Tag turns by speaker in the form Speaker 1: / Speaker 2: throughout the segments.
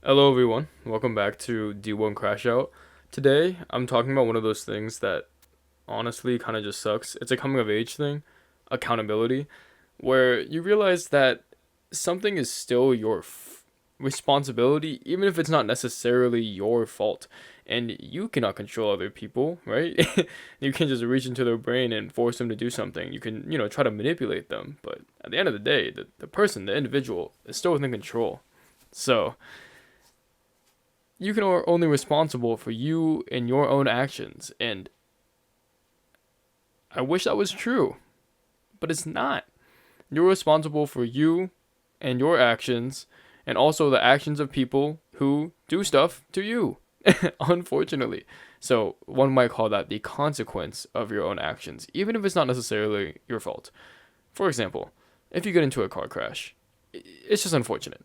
Speaker 1: Hello, everyone. Welcome back to D1 Crashout. Today, I'm talking about one of those things that honestly kind of just sucks. It's a coming of age thing, accountability, where you realize that something is still your responsibility, even if it's not necessarily your fault. And you cannot control other people, right? You can just reach into their brain and force them to do something. You can, try to manipulate them. But at the end of the day, the person, the individual, is still within control. So, you can are only responsible for you and your own actions. And I wish that was true, but it's not. You're responsible for you and your actions, and also the actions of people who do stuff to you, unfortunately. So, one might call that the consequence of your own actions, even if it's not necessarily your fault. For example, if you get into a car crash, it's just unfortunate.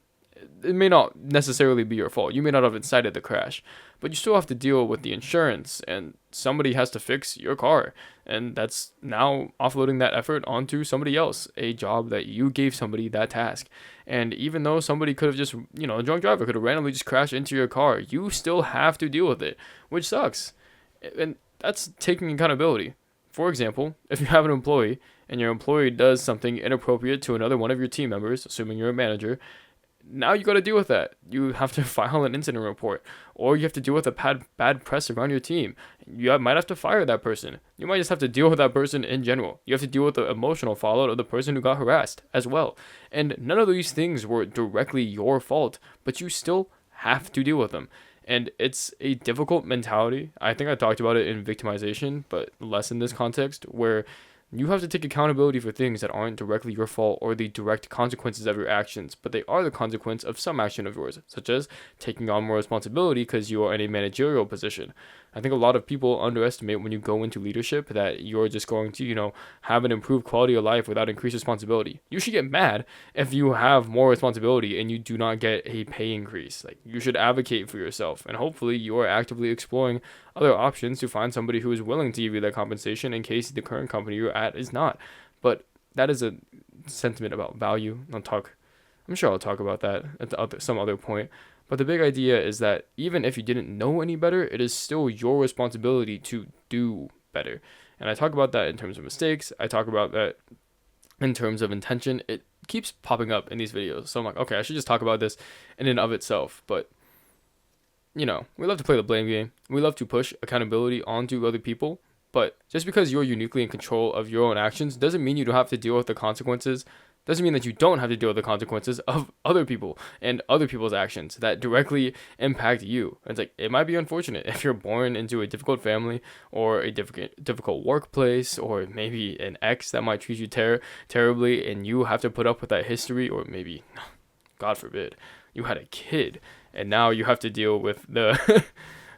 Speaker 1: It may not necessarily be your fault. You may not have incited the crash, but you still have to deal with the insurance, and somebody has to fix your car. And that's now offloading that effort onto somebody else, a job that you gave somebody that task. And even though somebody could have just, a drunk driver could have randomly just crashed into your car, you still have to deal with it, which sucks. And that's taking accountability. For example, if you have an employee and your employee does something inappropriate to another one of your team members, assuming you're a manager, now you got to deal with that. You have to file an incident report, or you have to deal with the bad press around your team. Might have to fire that person. You might just have to deal with that person in general. You have to deal with the emotional fallout of the person who got harassed as well. And none of these things were directly your fault, but you still have to deal with them. And it's a difficult mentality. I think I talked about it in victimization, but less in this context, where you have to take accountability for things that aren't directly your fault or the direct consequences of your actions, but they are the consequence of some action of yours, such as taking on more responsibility because you are in a managerial position. I think a lot of people underestimate when you go into leadership that you're just going to, have an improved quality of life without increased responsibility. You should get mad if you have more responsibility and you do not get a pay increase. Like, you should advocate for yourself, and hopefully you are actively exploring other options to find somebody who is willing to give you that compensation in case the current company you're at is not. But that is a sentiment about value. I'm sure I'll talk about that at some other point. But the big idea is that even if you didn't know any better, it is still your responsibility to do better. And I talk about that in terms of mistakes. I talk about that in terms of intention. It keeps popping up in these videos. So I'm like, okay, I should just talk about this in and of itself. But, we love to play the blame game. We love to push accountability onto other people. But just because you're uniquely in control of your own actions doesn't mean you don't have to deal with the consequences. Doesn't mean that you don't have to deal with the consequences of other people and other people's actions that directly impact you. It's like, it might be unfortunate if you're born into a difficult family or a difficult workplace, or maybe an ex that might treat you terribly, and you have to put up with that history, or maybe, God forbid, you had a kid and now you have to deal with the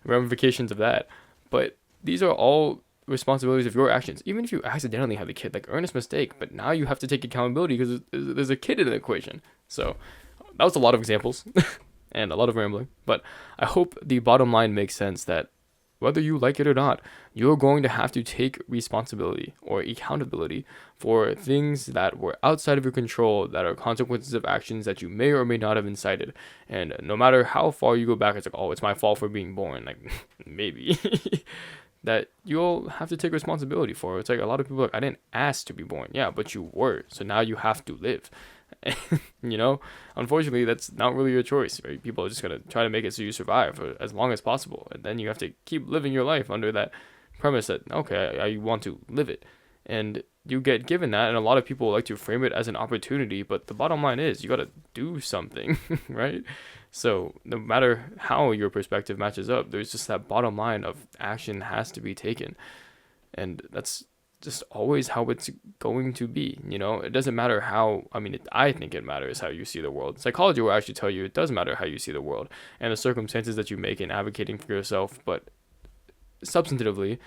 Speaker 1: ramifications of that. But these are all responsibilities of your actions. Even if you accidentally have a kid, like, earnest mistake, but now you have to take accountability because there's a kid in the equation. So that was a lot of examples and a lot of rambling, but I hope the bottom line makes sense that whether you like it or not, you're going to have to take responsibility or accountability for things that were outside of your control, that are consequences of actions that you may or may not have incited. And no matter how far you go back, it's like, oh, it's my fault for being born. Like, maybe. That you'll have to take responsibility for. It's like, a lot of people are like, I didn't ask to be born. Yeah, but you were. So now you have to live. Unfortunately, that's not really your choice, right? People are just going to try to make it so you survive for as long as possible. And then you have to keep living your life under that premise that, okay, I want to live it. And you get given that, and a lot of people like to frame it as an opportunity, but the bottom line is you got to do something, right? So no matter how your perspective matches up, there's just that bottom line of action has to be taken. And that's just always how it's going to be. It doesn't matter how, I think it matters how you see the world. Psychology will actually tell you it does matter how you see the world and the circumstances that you make in advocating for yourself. But substantively,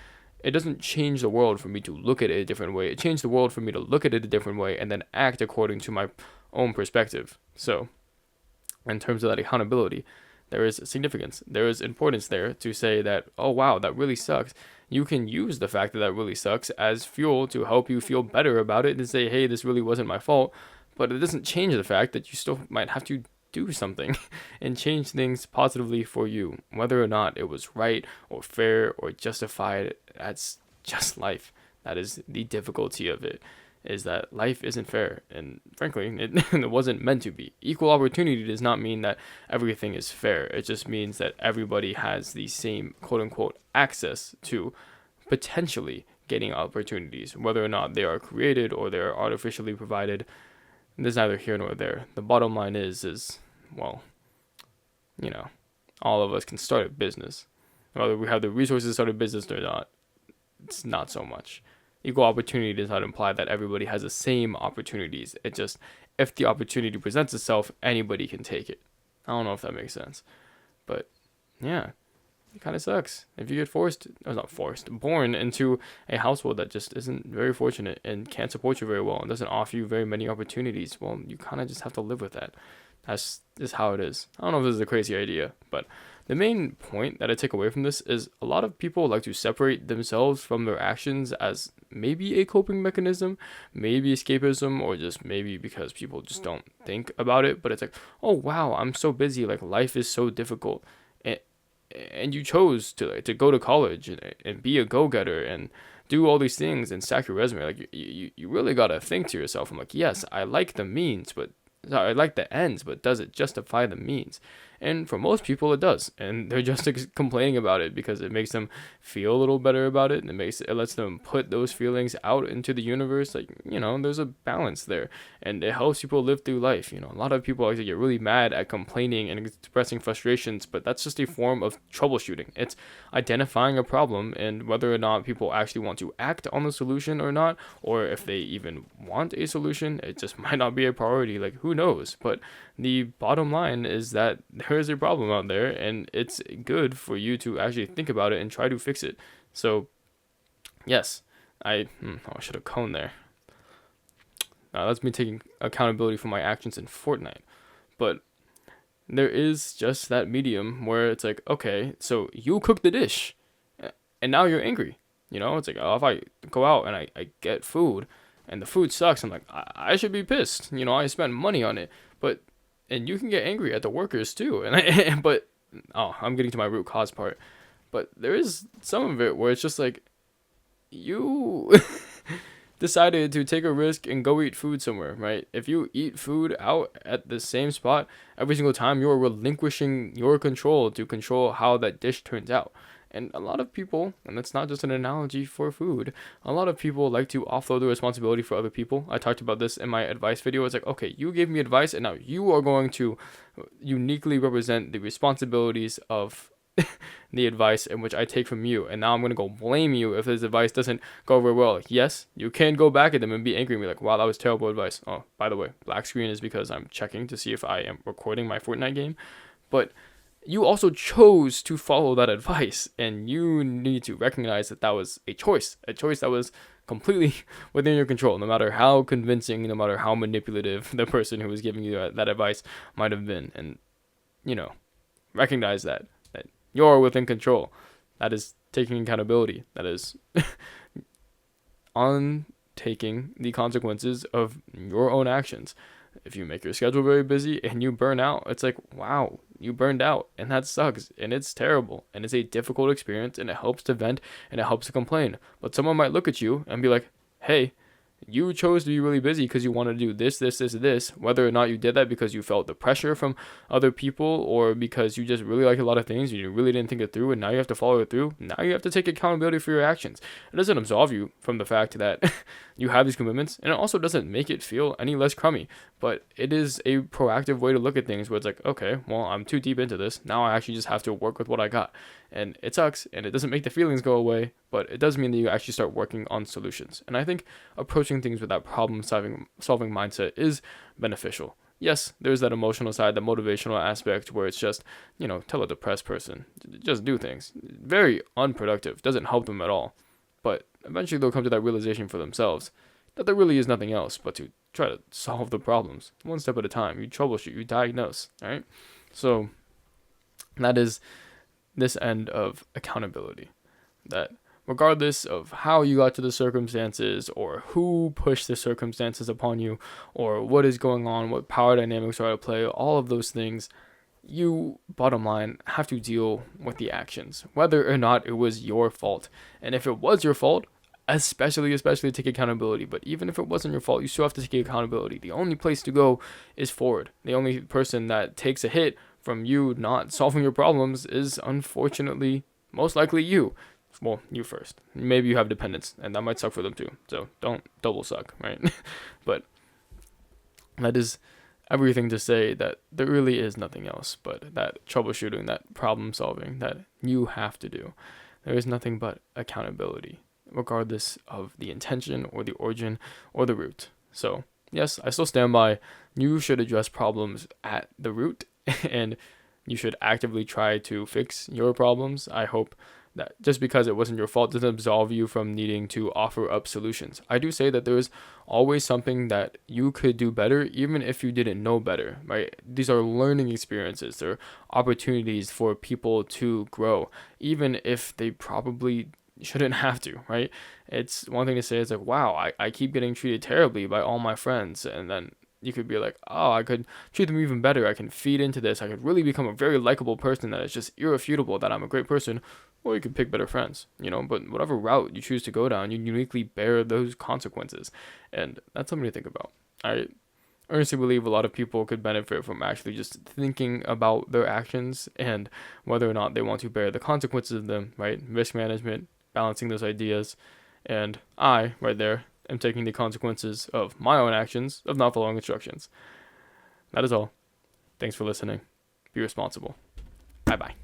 Speaker 1: it doesn't change the world for me to look at it a different way. It changed the world for me to look at it a different way and then act according to my own perspective. So, in terms of that accountability, there is significance. There is importance there to say that, oh wow, that really sucks. You can use the fact that that really sucks as fuel to help you feel better about it and say, hey, this really wasn't my fault. But it doesn't change the fact that you still might have to do something and change things positively for you, whether or not it was right or fair or justified. That's just life. That is the difficulty of it, is that life isn't fair, and frankly it wasn't meant to be. Equal opportunity does not mean that everything is fair. It just means that everybody has the same quote unquote access to potentially getting opportunities, whether or not they are created or they're artificially provided. There's neither here nor there. The bottom line is well, all of us can start a business, whether we have the resources to start a business or not. It's not so much. Equal opportunity does not imply that everybody has the same opportunities. It just, if the opportunity presents itself, anybody can take it. I don't know if that makes sense, but yeah, it kind of sucks if you get born into a household that just isn't very fortunate and can't support you very well and doesn't offer you very many opportunities. Well, you kind of just have to live with that. That's just how it is. I don't know if this is a crazy idea, but the main point that I take away from this is a lot of people like to separate themselves from their actions as maybe a coping mechanism, maybe escapism, or just maybe because people just don't think about it. But it's like, oh wow, I'm so busy, like life is so difficult, and you chose to go to college and be a go-getter and do all these things and stack your resume. Like you really gotta think to yourself. I'm like, yes, I like the means, but I like the ends, but does it justify the means? And for most people, it does, and they're just complaining about it because it makes them feel a little better about it, and it lets them put those feelings out into the universe. Like, there's a balance there, and it helps people live through life. A lot of people actually get really mad at complaining and expressing frustrations, but that's just a form of troubleshooting. It's identifying a problem, and whether or not people actually want to act on the solution or not, or if they even want a solution, it just might not be a priority. Like, who knows? But the bottom line is that there is a problem out there, and it's good for you to actually think about it and try to fix it. So, yes, I should have coned there. That's me taking accountability for my actions in Fortnite. But there is just that medium where it's like, okay, so you cook the dish, and now you're angry. It's like, oh, if I go out and I get food, and the food sucks, I'm like, I should be pissed. I spent money on it, and you can get angry at the workers too. But I'm getting to my root cause part. But there is some of it where it's just like, you decided to take a risk and go eat food somewhere, right? If you eat food out at the same spot every single time, you are relinquishing your control to control how that dish turns out. And a lot of people, and that's not just an analogy for food, a lot of people like to offload the responsibility for other people. I talked about this in my advice video. It's like, okay, you gave me advice, and now you are going to uniquely represent the responsibilities of the advice in which I take from you. And now I'm going to go blame you if this advice doesn't go very well. Yes, you can go back at them and be angry and be like, wow, that was terrible advice. Oh, by the way, black screen is because I'm checking to see if I am recording my Fortnite game. But you also chose to follow that advice, and you need to recognize that that was a choice that was completely within your control, no matter how convincing, no matter how manipulative the person who was giving you that advice might have been. And, recognize that you're within control. That is taking accountability. That is on taking the consequences of your own actions. If you make your schedule very busy and you burn out, it's like, wow, you burned out, and that sucks, and it's terrible, and it's a difficult experience, and it helps to vent, and it helps to complain. But someone might look at you and be like, hey, you chose to be really busy because you want to do this, whether or not you did that because you felt the pressure from other people or because you just really like a lot of things and you really didn't think it through, and now you have to follow it through. Now you have to take accountability for your actions. It doesn't absolve you from the fact that you have these commitments, and it also doesn't make it feel any less crummy, but it is a proactive way to look at things where it's like, okay, well, I'm too deep into this. Now I actually just have to work with what I got. And it sucks, and it doesn't make the feelings go away, but it does mean that you actually start working on solutions. And I think approaching things with that problem-solving mindset is beneficial. Yes, there's that emotional side, the motivational aspect where it's just, tell a depressed person, just do things. Very unproductive, doesn't help them at all. But eventually they'll come to that realization for themselves that there really is nothing else but to try to solve the problems one step at a time. You troubleshoot, you diagnose, all right? So that is this end of accountability, that regardless of how you got to the circumstances or who pushed the circumstances upon you or what is going on, what power dynamics are at play, all of those things, you, bottom line, have to deal with the actions, whether or not it was your fault. And if it was your fault, especially take accountability. But even if it wasn't your fault, you still have to take accountability. The only place to go is forward. The only person that takes a hit from you not solving your problems is, unfortunately, most likely you. Well, you first. Maybe you have dependents, and that might suck for them too. So don't double suck, right? But that is everything to say that there really is nothing else but that troubleshooting, that problem solving that you have to do. There is nothing but accountability, regardless of the intention or the origin or the root. So yes, I still stand by you should address problems at the root and you should actively try to fix your problems. I hope that just because it wasn't your fault doesn't absolve you from needing to offer up solutions. I do say that there is always something that you could do better, even if you didn't know better, right? These are learning experiences. They're opportunities for people to grow, even if they probably shouldn't have to, right? It's one thing to say, it's like, wow, I keep getting treated terribly by all my friends. And then you could be like, oh, I could treat them even better. I can feed into this. I could really become a very likable person that is just irrefutable that I'm a great person. Or you could pick better friends, but whatever route you choose to go down, you uniquely bear those consequences. And that's something to think about. I earnestly believe a lot of people could benefit from actually just thinking about their actions and whether or not they want to bear the consequences of them, right? Risk management, balancing those ideas. And I, right there, am taking the consequences of my own actions of not following instructions. That is all. Thanks for listening. Be responsible. Bye-bye.